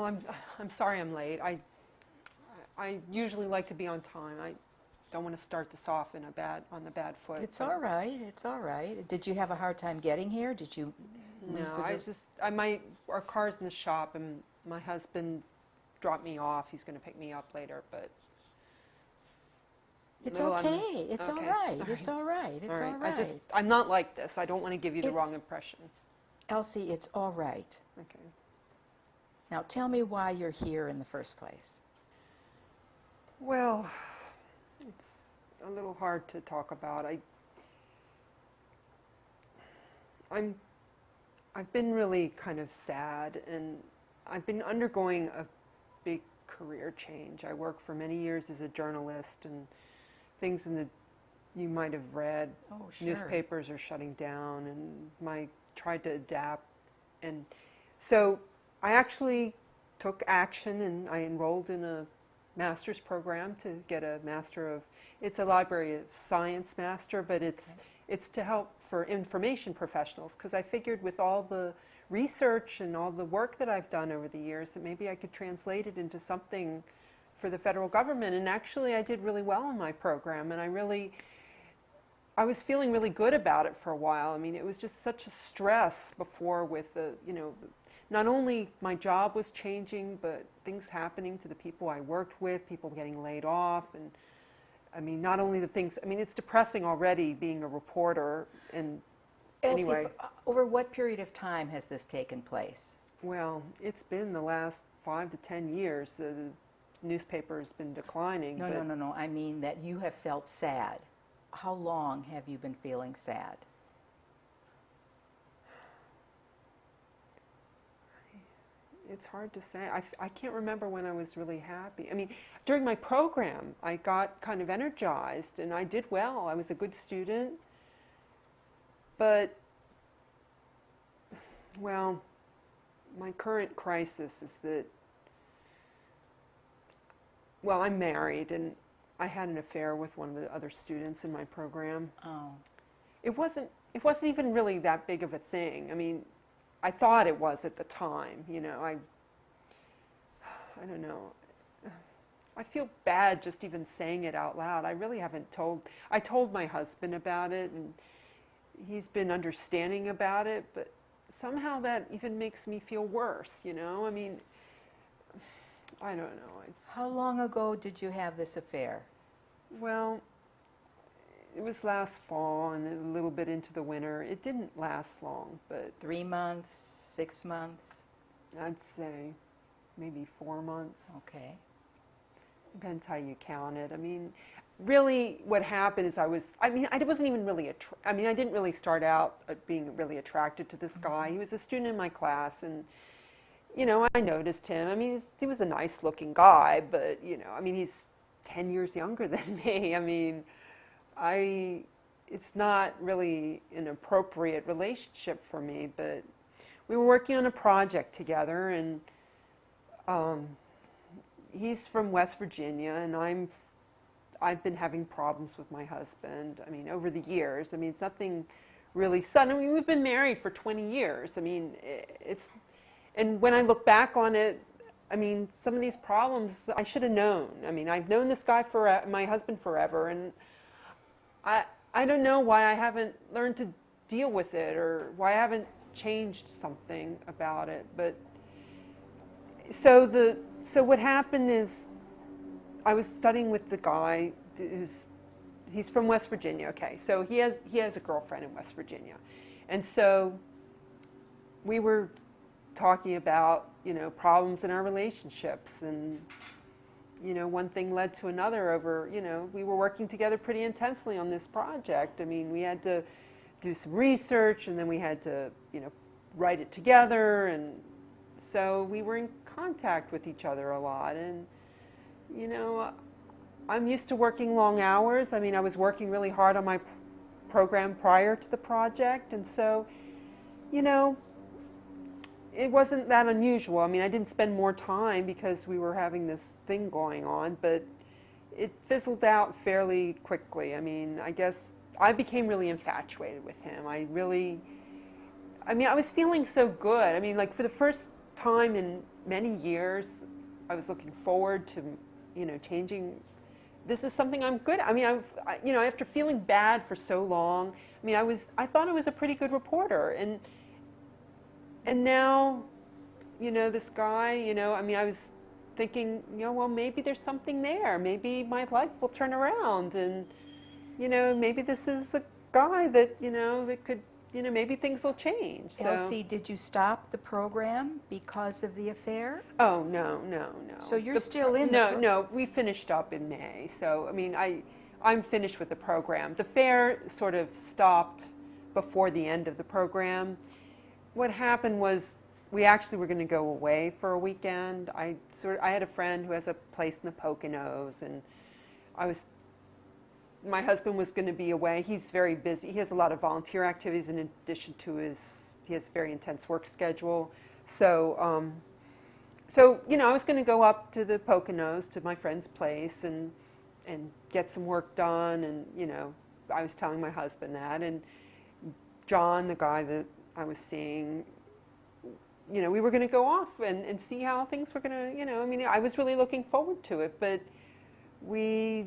Well, I'm sorry I'm late. I usually like to be on time. I don't want to start this off on the bad foot. It's all right. It's all right. Did you have a hard time getting here? Did you lose No, the? our car's in the shop and my husband dropped me off. He's going to pick me up later, but It's little okay. It's all okay. right. All It's right. all right. It's all right. I'm not like this. I don't want to give you the wrong impression. Elsie, it's all right. Okay. Now tell me why you're here in the first place. Well, it's a little hard to talk about. I've been really kind of sad, and I've been undergoing a big career change. I worked for many years as a journalist, and things you might have read. Oh, sure. Newspapers are shutting down, and tried to adapt, and so I actually took action, and I enrolled in a master's program to get a it's a Library of Science master, but it's to help for information professionals, because I figured with all the research and all the work that I've done over the years that maybe I could translate it into something for the federal government. And actually I did really well in my program, and I was feeling really good about it for a while. I mean, it was just such a stress before with not only my job was changing, but things happening to the people I worked with, people getting laid off, and I mean, not only the things, I mean, it's depressing already being a reporter, and Elsie, anyway. over what period of time has this taken place? Well, it's been the last 5 to 10 years. The newspaper's been declining. No. I mean that you have felt sad. How long have you been feeling sad? It's hard to say. I can't remember when I was really happy. I mean, during my program, I got kind of energized, and I did well. I was a good student. But, well, my current crisis is that, well, I'm married, and I had an affair with one of the other students in my program. Oh. It wasn't even really that big of a thing. I mean, I thought it was at the time, I don't know. I feel bad just even saying it out loud. I really haven't I told my husband about it, and he's been understanding about it, but somehow that even makes me feel worse, I mean, I don't know. How long ago did you have this affair? Well, it was last fall and a little bit into the winter. It didn't last long, but 3 months, 6 months? I'd say maybe 4 months. Okay. Depends how you count it. I mean, really what happened is I wasn't even really, I didn't really start out being really attracted to this guy. He was a student in my class, and, I noticed him. I mean, he was a nice looking guy, but, he's 10 years younger than me. I mean, it's not really an appropriate relationship for me, but we were working on a project together, and he's from West Virginia, and I've been having problems with my husband, over the years. It's nothing really sudden. We've been married for 20 years. And when I look back on it, some of these problems I should have known. I've known this guy my husband forever, and I don't know why I haven't learned to deal with it, or why I haven't changed something about it. But so what happened is I was studying with the guy he's from West Virginia. Okay, so he has a girlfriend in West Virginia, and so we were talking about problems in our relationships, and one thing led to another over, we were working together pretty intensely on this project. We had to do some research, and then we had to, write it together, and so we were in contact with each other a lot. And, I'm used to working long hours. I was working really hard on my program prior to the project, and so, it wasn't that unusual. I didn't spend more time because we were having this thing going on, but it fizzled out fairly quickly. I guess I became really infatuated with him. I was feeling so good. Like for the first time in many years I was looking forward to, changing. This is something I'm good at. I mean, after feeling bad for so long, I thought I was a pretty good reporter, and now, this guy, I was thinking, well, maybe there's something there. Maybe my life will turn around, and, maybe this is a guy that, that could, maybe things will change. So. Elsie, did you stop the program because of the affair? Oh, no. So you're still in No, we finished up in May. So, I'm finished with the program. The fair sort of stopped before the end of the program. What happened was we actually were going to go away for a weekend. I had a friend who has a place in the Poconos, and my husband was going to be away. He's very busy. He has a lot of volunteer activities in addition to he has a very intense work schedule. So, I was going to go up to the Poconos to my friend's place and get some work done. And, I was telling my husband that. And John, the guy that I was seeing, we were going to go off and see how things were going to, I was really looking forward to it. But we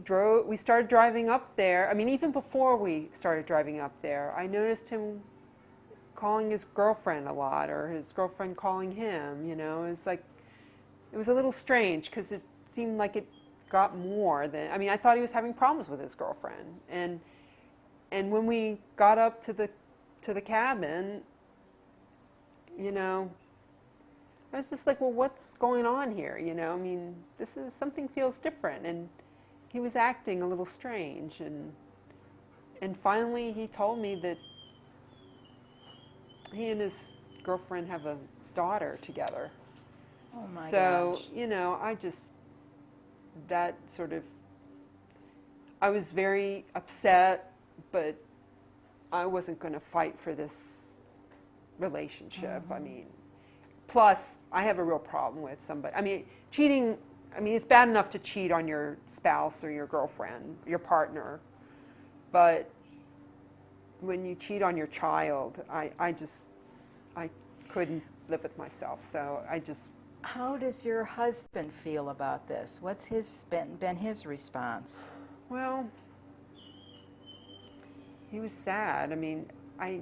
started driving up there. Even before we started driving up there, I noticed him calling his girlfriend a lot, or his girlfriend calling him, It was like, it was a little strange because it seemed like it got more than, I thought he was having problems with his girlfriend. And when we got up to the cabin, I was just like, well, what's going on here? Something feels different. And he was acting a little strange. And finally he told me that he and his girlfriend have a daughter together. Oh my gosh. gosh. I was very upset, but I wasn't going to fight for this relationship. Mm-hmm. Plus, I have a real problem with somebody. Cheating, it's bad enough to cheat on your spouse or your girlfriend, your partner. But when you cheat on your child, I couldn't live with myself. So How does your husband feel about this? What's been his response? Well, he was sad. I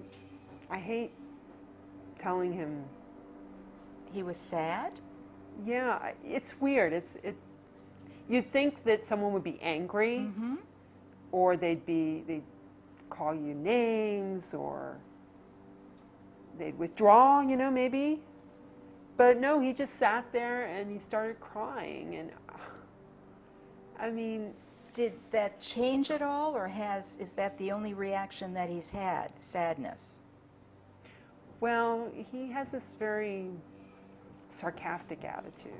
hate telling him. He was sad? Yeah, it's weird. You'd think that someone would be angry, Mm-hmm. or they'd call you names, or they'd withdraw, maybe. But no, he just sat there and he started crying. And did that change at all, or is that the only reaction that he's had? Sadness? well, he has this very sarcastic attitude.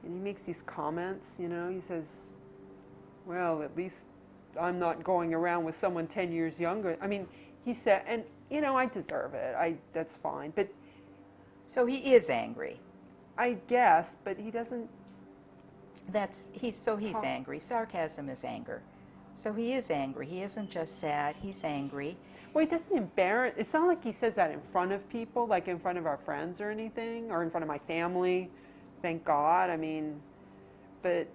And he makes these comments, he says, well, at least I'm not going around with someone 10 years younger. He said, and, I deserve it. That's fine. But So he is angry. I guess, but he doesn't. He's angry. Sarcasm is anger. So he is angry. He isn't just sad. He's angry. Well, he doesn't embarrass. It's not like he says that in front of people, like in front of our friends or anything, or in front of my family. Thank God. But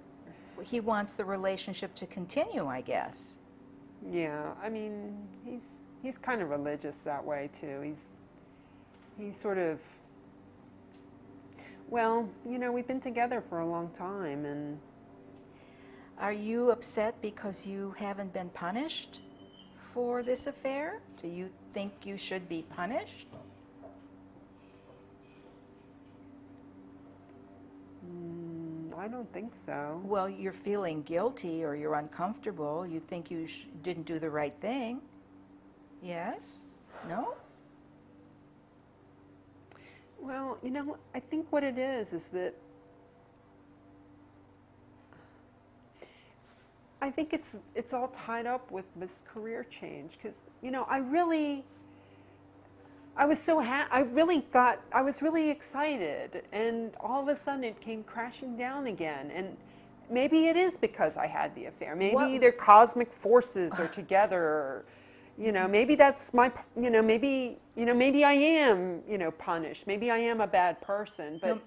He wants the relationship to continue, I guess. yeah, he's kind of religious that way too. He's sort of. Well, we've been together for a long time, and Are you upset because you haven't been punished for this affair? Do you think you should be punished? I don't think so. Well, you're feeling guilty or you're uncomfortable. You think you didn't do the right thing. Yes? No? Well, I think what it is that I think it's all tied up with this career change because I was really excited, and all of a sudden it came crashing down again. And maybe it is because I had the affair. Maybe their cosmic forces are together. Or, You know, maybe that's my, maybe I am, punished. Maybe I am a bad person, but No.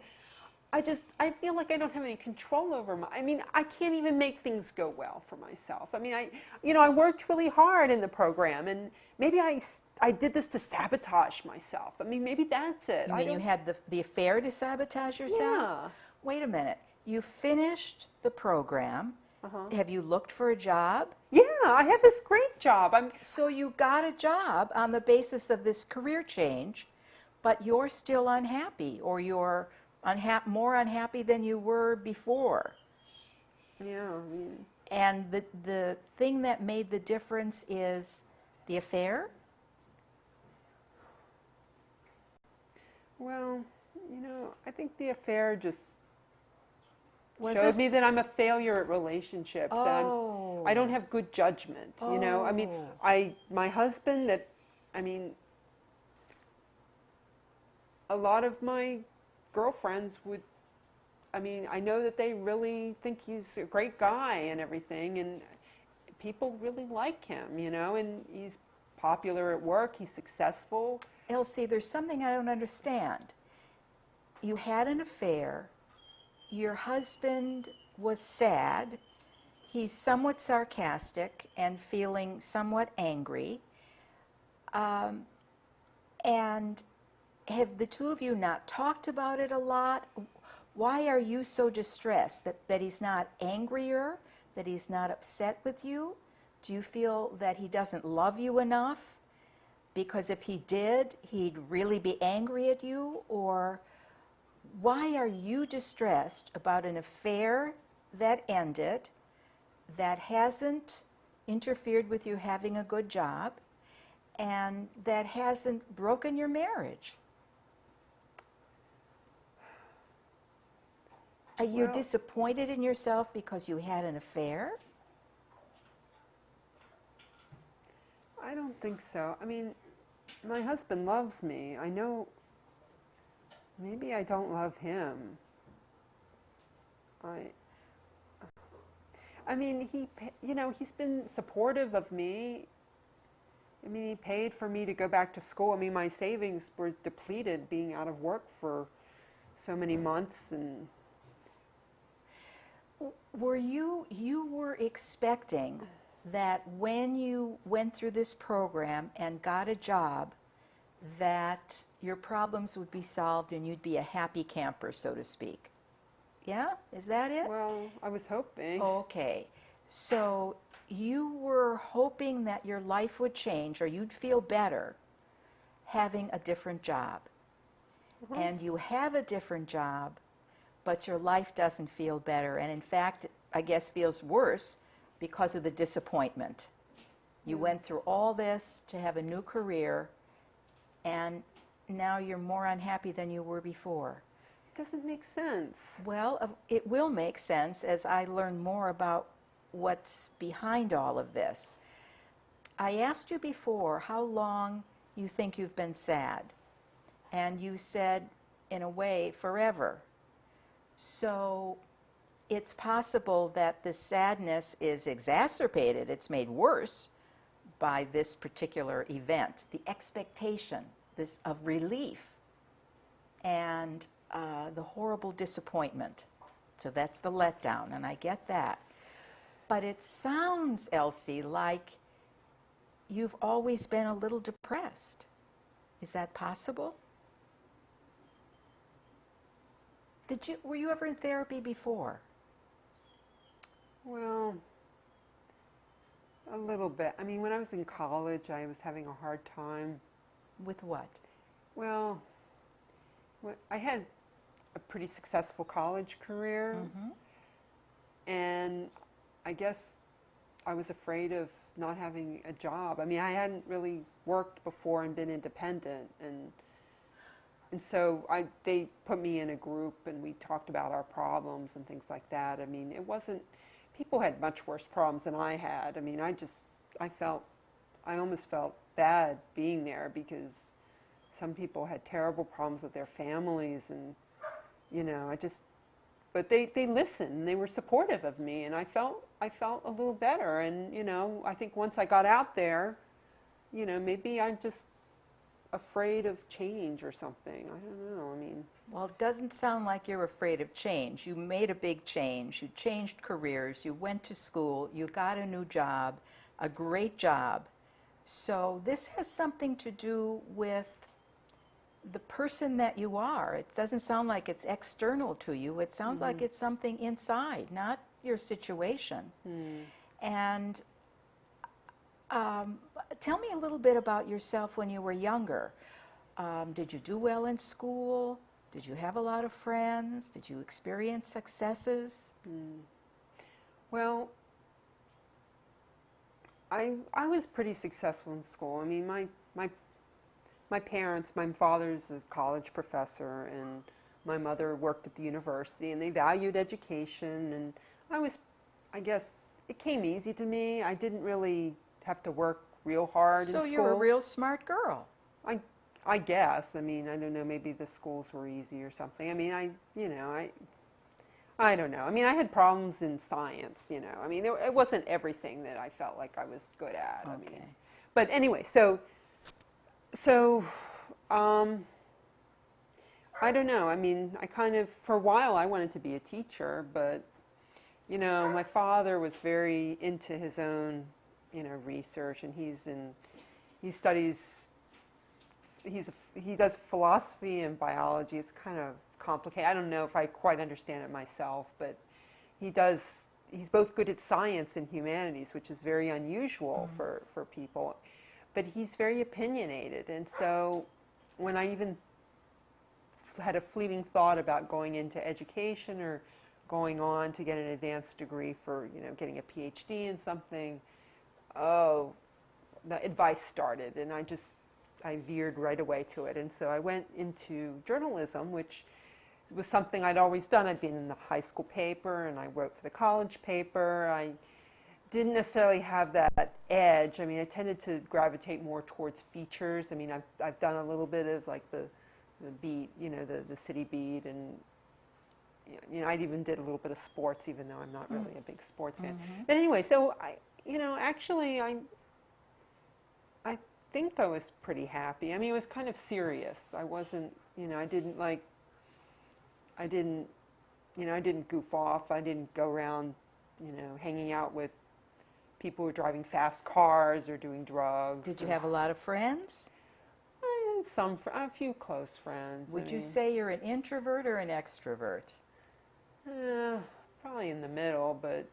I feel like I don't have any control over I can't even make things go well for myself. I worked really hard in the program, and maybe I did this to sabotage myself. Maybe that's it. You I mean you don't, had the affair to sabotage yourself? yeah. Wait a minute. You finished the program. Uh-huh. Have you looked for a job? Yeah, I have this great job. So you got a job on the basis of this career change, but you're still unhappy, or you're more unhappy than you were before. Yeah, And the thing that made the difference is the affair? well, I think the affair just Was showed me that this- I'm a failure at relationships. And Oh. I don't have good judgment. Oh. My husband, I mean, a lot of my girlfriends would, I know that they really think he's a great guy and everything, and people really like him, and he's popular at work, he's successful. Elsie, there's something I don't understand. You had an affair. Your husband was sad. He's somewhat sarcastic and feeling somewhat angry. And have the two of you not talked about it a lot? Why are you so distressed that he's not angrier, that he's not upset with you? Do you feel that he doesn't love you enough? Because if he did, he'd really be angry at you? Or why are you distressed about an affair that ended, that hasn't interfered with you having a good job, and that hasn't broken your marriage? Are you Well- disappointed in yourself because you had an affair? I don't think so. My husband loves me. I know maybe I don't love him. He's been supportive of me. He paid for me to go back to school. My savings were depleted being out of work for so many months, and Were you were expecting that when you went through this program and got a job, that your problems would be solved and you'd be a happy camper, so to speak? Yeah? Is that it? well, I was hoping. Okay. So you were hoping that your life would change or you'd feel better having a different job. And you have a different job, but your life doesn't feel better. And in fact, I guess feels worse because of the disappointment. You went through all this to have a new career, and now you're more unhappy than you were before. It doesn't make sense. Well, it will make sense as I learn more about what's behind all of this. I asked you before how long you think you've been sad, and you said, in a way, forever. So it's possible that the sadness is exacerbated, it's made worse by this particular event, the expectation of relief and the horrible disappointment. So that's the letdown, and I get that. But it sounds, Elsie, like you've always been a little depressed. Is that possible? Were you ever in therapy before? Well, a little bit. When I was in college, I was having a hard time. With what? Well, I had a pretty successful college career, and I guess I was afraid of not having a job. I hadn't really worked before and been independent, and so they put me in a group, and we talked about our problems and things like that. It wasn't, people had much worse problems than I had. I almost felt bad being there because some people had terrible problems with their families, and but they listened, they were supportive of me, and I felt a little better. And I think once I got out there, maybe I'm just afraid of change or something. I don't know. I mean, Well, it doesn't sound like you're afraid of change. You made a big change. You changed careers. You went to school. You got a new job, a great job. So this has something to do with the person that you are. It doesn't sound like it's external to you. It sounds like it's something inside, not your situation. And tell me a little bit about yourself when you were younger. Did you do well in school? Did you have a lot of friends? Did you experience successes? well, I was pretty successful in school. I mean, my parents, my father's a college professor, and my mother worked at the university, and they valued education, and I guess, it came easy to me. I didn't really have to work real hard in So school. you're a real smart girl. I guess. I mean, I don't know, maybe the schools were easy or something. I mean, I don't know. I mean, I had problems in science, I mean, it wasn't everything that I felt like I was good at. I mean, Okay. but anyway, so I don't know. I mean, I kind of, for a while, I wanted to be a teacher, but, my father was very into his own, research, and he studies, he does philosophy and biology. It's kind of complicated. I don't know if I quite understand it myself, but he's both good at science and humanities, which is very unusual for people. But he's very opinionated, and so when I even had a fleeting thought about going into education or going on to get an advanced degree for, getting a PhD in something, the advice started, and I veered right away to it. And so I went into journalism, which was something I'd always done. I'd been in the high school paper, and I wrote for the college paper. I didn't necessarily have that edge. I mean, I tended to gravitate more towards features. I mean, I've done a little bit of like the beat, the city beat, and I even did a little bit of sports, even though I'm not really a big sports fan. But anyway, so actually, I think I was pretty happy. I mean, it was kind of serious. I wasn't, I didn't goof off. I didn't go around, hanging out with people who were driving fast cars or doing drugs. Did you have a lot of friends? I had a few close friends. Would you say you're an introvert or an extrovert? Probably in the middle, but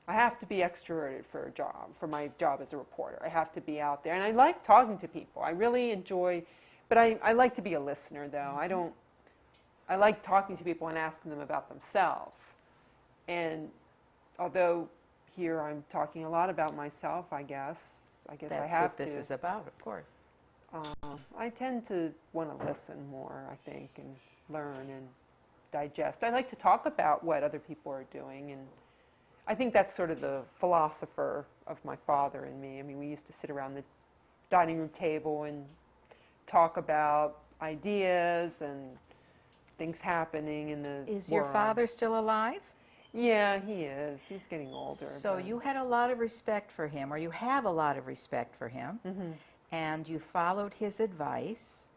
I have to be extroverted for my job as a reporter. I have to be out there. And I like talking to people. I really enjoy, but I like to be a listener, though. I like talking to people and asking them about themselves. And although here I'm talking a lot about myself, I guess I have to. That's what this is about, of course. I tend to want to listen more, I think, and learn and digest. I like to talk about what other people are doing, and I think that's sort of the philosopher of my father and me. I mean, we used to sit around the dining room table and talk about ideas and things happening in the world. Is your father still alive? Yeah, he is. He's getting older. So but- you had a lot of respect for him, or you have a lot of respect for him, and you followed his advice,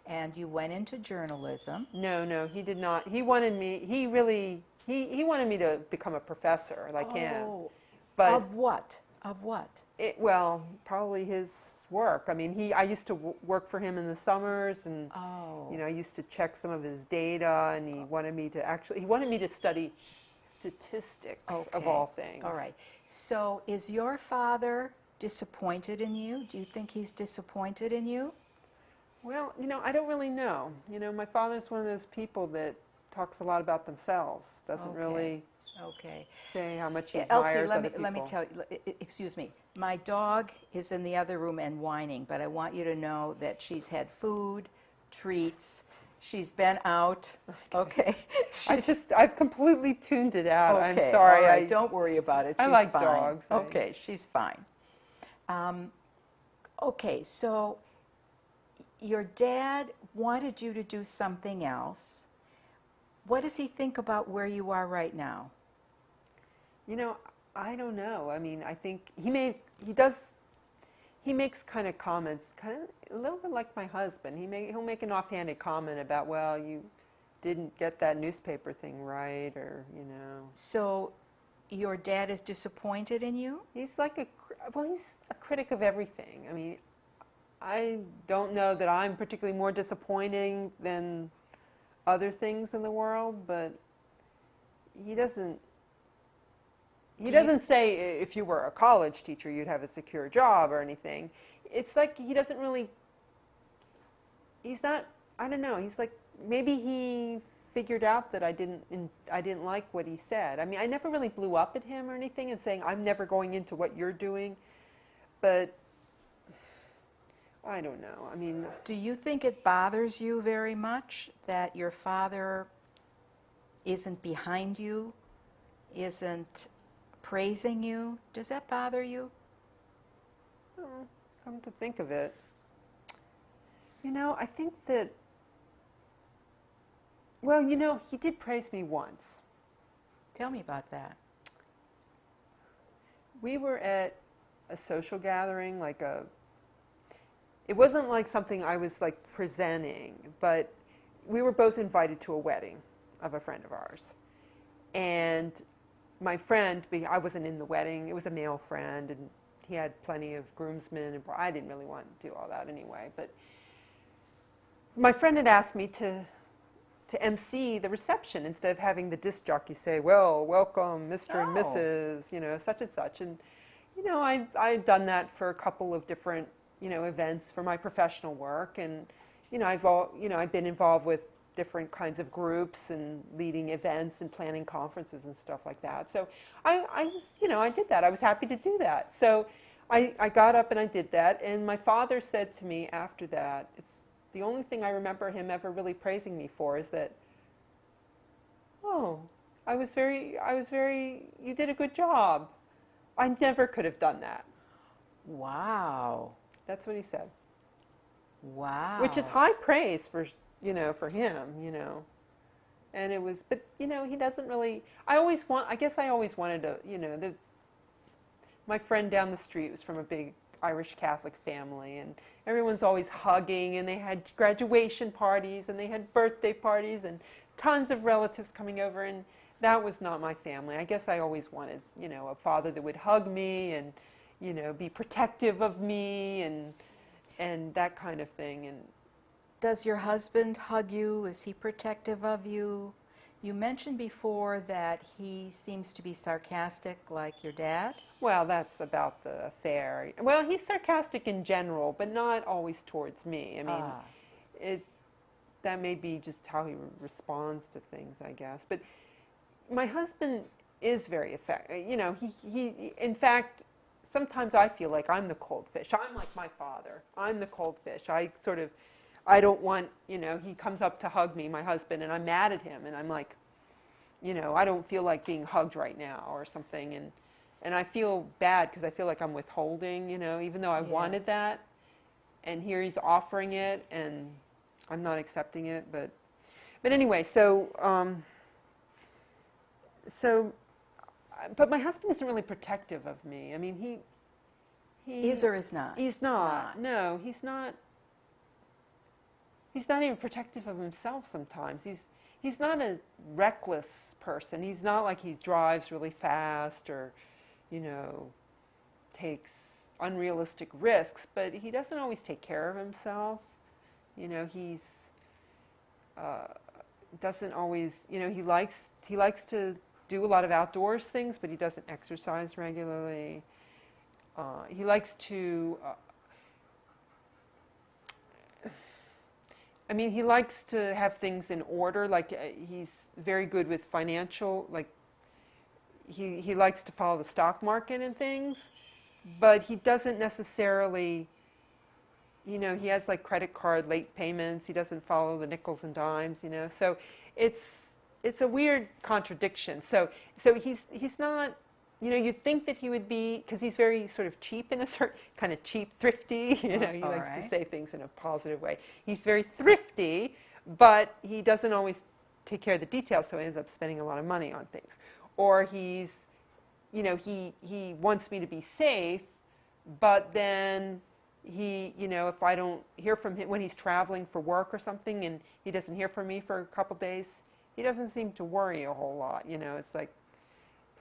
and you went into journalism. No, he did not. He wanted me. He really. He wanted me to become a professor like him. Oh, But of what? Of what? well, probably his work. I mean, I used to work for him in the summers, and Oh. I used to check some of his data, and he wanted me to study statistics of Okay. all things. All right. So is your father disappointed in you? Do you think he's disappointed in you? Well, I don't really know. My father's one of those people that talks a lot about themselves. Doesn't Okay. really Okay. say how much he Elsie, admires let other me, people. let me tell you, excuse me. My dog is in the other room and whining, but I want you to know that she's had food, treats, she's been out, okay? I've completely tuned it out. I'm Okay, sorry. all right, don't worry about it. I She's like fine. dogs. Okay, she's fine. Okay, so your dad wanted you to do something else. What does he think about where you are right now? I don't know. I mean, I think he he makes kind of comments, kind of a little bit like my husband. He'll make an offhanded comment about, well, you didn't get that newspaper thing right, or So your dad is disappointed in you? he's like he's a critic of everything. I mean, I don't know that I'm particularly more disappointing than other things in the world, but he doesn't. He doesn't say if you were a college teacher you'd have a secure job or anything. It's like he doesn't really. He's not. I don't know. He's like, maybe he figured out that I didn't like what he said. I mean, I never really blew up at him or anything and saying I'm never going into what you're doing, but I don't know. I mean, Do you think it bothers you very much that your father isn't behind you, isn't praising you? Does that bother you? well, come to think of it, I think that. Well, he did praise me once. Tell me about that. We were at a social gathering, it wasn't like something I was like presenting, but we were both invited to a wedding of a friend of ours. And my friend, I wasn't in the wedding, it was a male friend, and he had plenty of groomsmen, and I didn't really want to do all that anyway, but my friend had asked me to MC the reception instead of having the disc jockey say, well, welcome, Mr. and Oh. Mrs., such and such. And, I had done that for a couple of different, events for my professional work. And, I've been involved with different kinds of groups and leading events and planning conferences and stuff like that. So I did that. I was happy to do that. So I got up and I did that. And my father said to me after that, the only thing I remember him ever really praising me for is that, oh, you did a good job. I never could have done that. Wow. That's what he said. Wow. Which is high praise for him, And it was, but, he doesn't really, I guess I always wanted to, my friend down the street was from a big Irish Catholic family, and everyone's always hugging, and they had graduation parties, and they had birthday parties, and tons of relatives coming over, and that was not my family. I guess I always wanted, a father that would hug me and, be protective of me and that kind of thing. And Does your husband hug you? Is he protective of you? You mentioned before that he seems to be sarcastic like your dad. well, that's about the affair. Well, he's sarcastic in general, but not always towards me. I mean, that may be just how he responds to things, I guess. But my husband is very effective. He in fact, sometimes I feel like I'm the cold fish. I'm like my father. I'm the cold fish. I don't want, he comes up to hug me, my husband, and I'm mad at him, and I'm like, I don't feel like being hugged right now or something, and I feel bad because I feel like I'm withholding, even though I wanted Yes. that, and here he's offering it, and I'm not accepting it, but anyway, but my husband isn't really protective of me. I mean, he Is or is not? He's not. Not. No, he's not. He's not even protective of himself sometimes. He's not a reckless person. He's not like he drives really fast or, takes unrealistic risks, but he doesn't always take care of himself. He's doesn't always, he likes to do a lot of outdoors things, but he doesn't exercise regularly. He likes to he likes to have things in order. Like he's very good with financial. Like he likes to follow the stock market and things, but he doesn't necessarily. He has like credit card late payments. He doesn't follow the nickels and dimes. So it's a weird contradiction. So he's not. You'd think that he would be, because he's very sort of cheap in a certain, kind of cheap, thrifty, he likes to right. say things in a positive way. He's very thrifty, but he doesn't always take care of the details, so he ends up spending a lot of money on things. Or he wants me to be safe, but then he, if I don't hear from him when he's traveling for work or something and he doesn't hear from me for a couple days, he doesn't seem to worry a whole lot. It's like,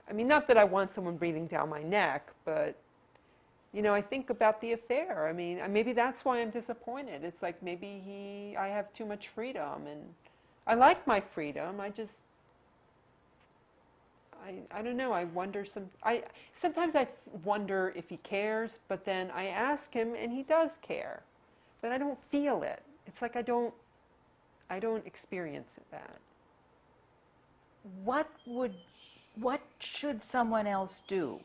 I mean, not that I want someone breathing down my neck, but, I think about the affair. I mean, maybe that's why I'm disappointed. It's like maybe I have too much freedom, and I like my freedom. I don't know. Sometimes I wonder if he cares, but then I ask him, and he does care, but I don't feel it. It's like I don't experience that. What should someone else do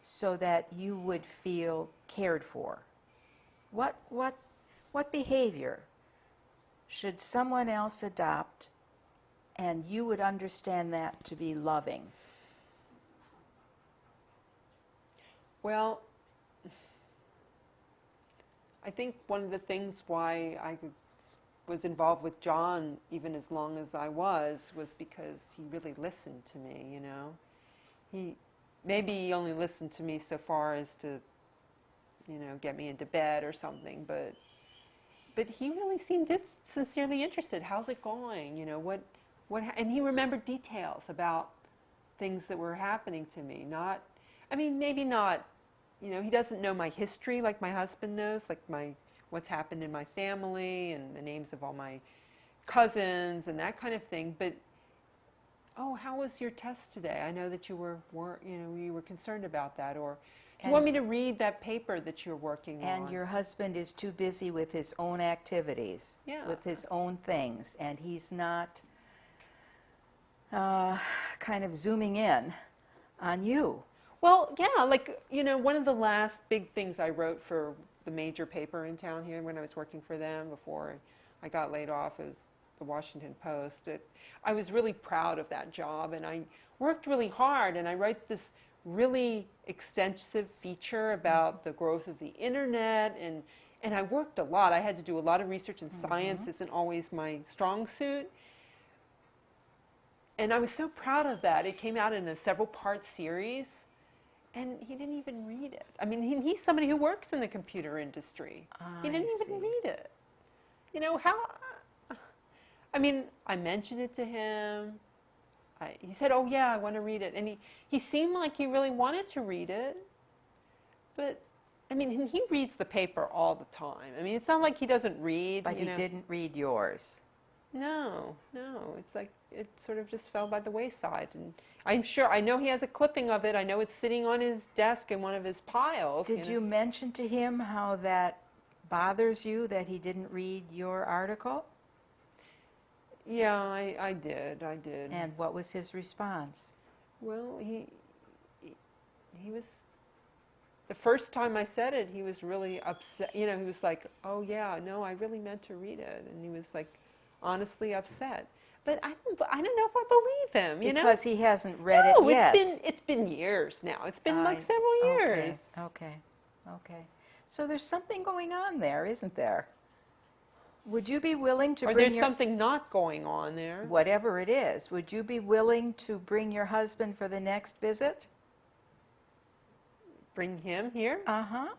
so that you would feel cared for? What behavior should someone else adopt and you would understand that to be loving? Well, I think one of the things why I was involved with John even as long as I was because he really listened to me, Maybe he only listened to me so far as to, get me into bed or something, but he really seemed sincerely interested. How's it going? And he remembered details about things that were happening to me. Maybe not, he doesn't know my history like my husband knows, like what's happened in my family and the names of all my cousins and that kind of thing. But, oh, how was your test today? I know that you were concerned about that. Or do you want me to read that paper that you're working on? And your husband is too busy with his own activities, with his own things, and he's not kind of zooming in on you. Well, yeah, like, one of the last big things I wrote for the major paper in town here when I was working for them before I got laid off was the Washington Post. I was really proud of that job, and I worked really hard, and I wrote this really extensive feature about the growth of the internet, and I worked a lot. I had to do a lot of research, and science isn't always my strong suit. And I was so proud of that. It came out in a several-part series, and he didn't even read it. I mean, he's somebody who works in the computer industry. He didn't even read it. I mentioned it to him. He said, oh, yeah, I want to read it. And he seemed like he really wanted to read it. But, he reads the paper all the time. It's not like he doesn't read. But he didn't read yours. No. It's like it sort of just fell by the wayside. And I know he has a clipping of it. I know it's sitting on his desk in one of his piles. Did you mention to him how that bothers you that he didn't read your article? Yeah, I did. And what was his response? Well, he was, the first time I said it, he was really upset. He was like, oh yeah, no, I really meant to read it. And he was like, honestly upset. But I don't know if I believe him, Because he hasn't read it yet. It's been years now. It's been like several years. Okay. So there's something going on there, isn't there? Would you be willing to bring there's something not going on there. Whatever it is, would you be willing to bring your husband for the next visit? Bring him here? Uh-huh.